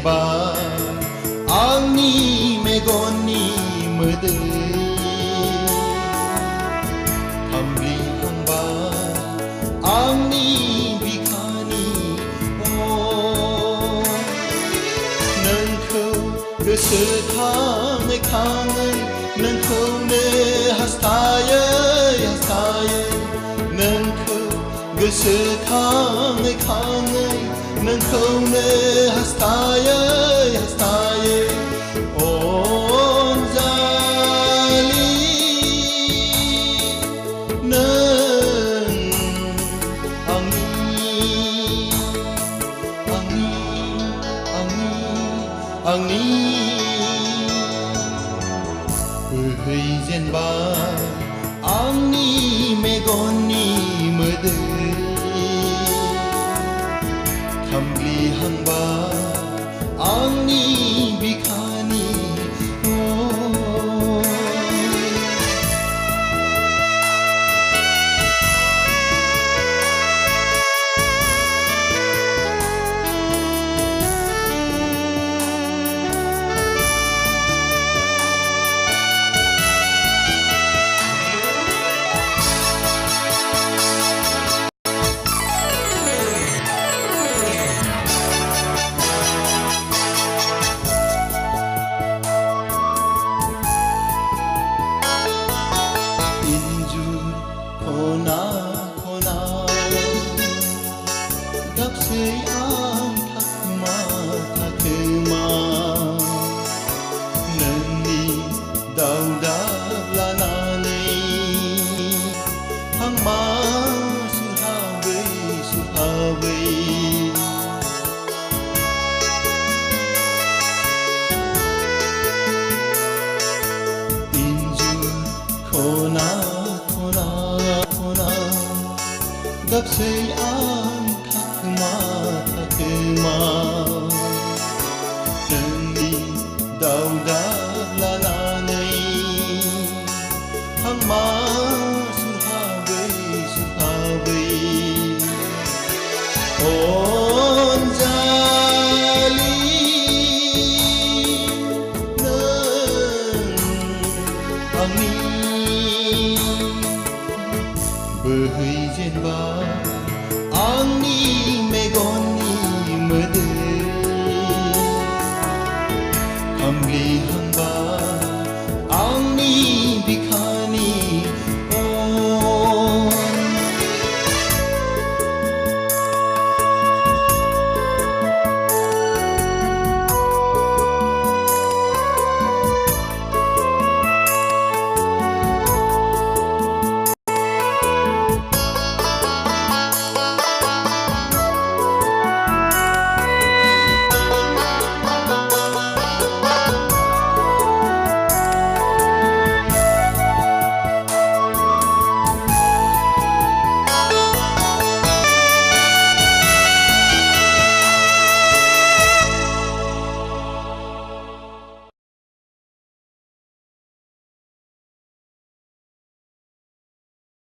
जेनबा आंनि मेगननि मोदै खामग्लिहांबाय आंनि बिखानि नोंखौ गोसोखाङै खाङै नोंखौनो हास्थायै हास्थायै नोंखौ गोसोखाङै खाङै नोंखौनो हास्थायै हास्थायै अनजालि नों आंनि बोहैजेनबाय आंनि मेगननि मोदै खामग्लिहांबाय आंनि बिखानि खना खना गाबसै आं थाखोमा थाखोमा नोंनि दावदाब लानानै हांमा सुहाबै सुहाबै इन्जुर खना गाबसै आं थाखोमा थाखोमा नोंनि दावदाब लानानै हांमा सुहाबै सुहाबै अनजालि नों आंनि बोहैजेनबाय आंनि